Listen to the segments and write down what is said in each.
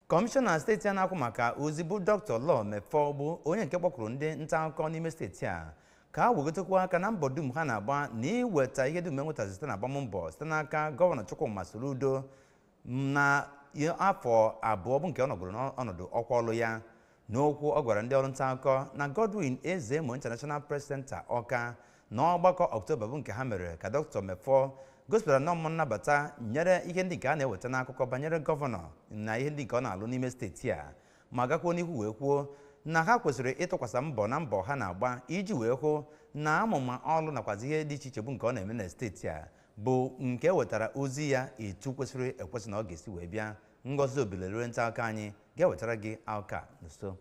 Komishona steeti a na-akwụ maka ozi bụ Dr. Law Mefor bụ onye nke kpọkwuru ndị nta akụkọ n'ime steeti a ka ha wegotekwa aka na mbọ dum ha na-agba na iweta ihe dum enweta site na agbammbọ site n'aka Gọvanọ Chukwuma Soludo na afọ abụọ bụ nke ọ nọgoro n'ọnọdụ ọkwa ọlụ ya. N'okwu ọ gwara ndị ọrụ nta akụkọ na Godwin Ezemo International Press Center Ọka n'ọgbakọ Ọktoba bụ nke ha mere ka Dr. Mefor gosipụtara na ọmụmụ nnabata nyere ihe ndị nke a na-eweta n'akụkọ banyere gọvanọ na ihe ndị nke ọ na-alụ n'ime steeti a, ma gakwuo n'ihu wee kwuo na ha kwesịrị ịtụkwasị mbọ na mbọ ha na-agba iji wee hụ na amụma ọlụ nakwazi ihe dị iche iche bụ nke ọ na-eme na steeti a bụ nke wetara ozi ya etu kwesịrị ekwesị na ọ ga-esi wee bịa. Ngozi Obilere nta aka anyị ga-ewetara gị aka nso.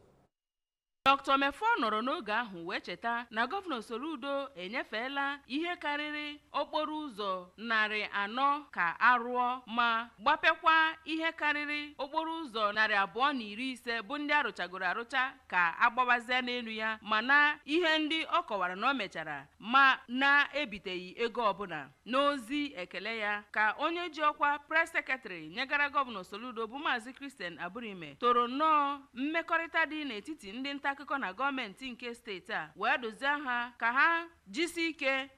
Dr. Mefor nọrọ n'oge ahụ wee cheta na Gọvanọ Soludo enyefeela ihe karịrị okporo ụzọ 400 ka arụọ ma gbapekwa ihe karịrị okporo ụzọ 250 bụ ndị arụchagoro arụcha ka agbawazie n'elu ya, mana ihe ndị ọ kọwara na o mechara ma na-ebiteghị ego ọbụla. N'ozi ekele ya ka onye ji ọkwa Press Secretary nyegara Gọvanọ Soludo bụ Maazị Christian Aburime toro nnọọ mmekọrịta dị n'etiti ndị nta akụkọ na gọọmenti nke steeti a wee dozie ha ka ha jisi ike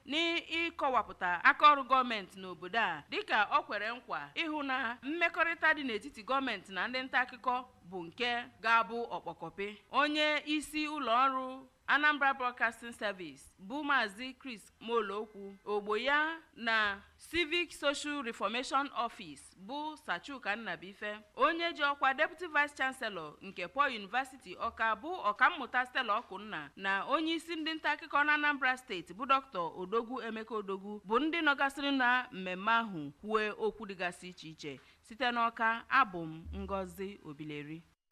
n'ịkọwapụta akaọrụ gọọmenti n'obodo a, dịka o kwere nkwa ịhụ na mmekọrịta dị n'etiti gọọmenti na ndị nta akụkọ bụ nke ga-abụ ọkpọkọpị. Onye isi ụlọ ọrụ Anambra Broadcasting Service bụ Maazị Chris Molokwu ogbo ya na Civic Social Reformation Office bụ Sachuka Nnabife, onye ji ọkwa Deputy Vice Chancellor nke Paul University Ọka bụ Ọkammụta Stella Okunna na onye isi ndị nta akụkọ na Anambra steeti bụ Dr. Odogwu Emeka Odogwu bụ ndị nọgasịrị na mmemme ahụ kwue okwu dịgasị iche iche. Site n'Ọka, abụ m Ngozi Obileri.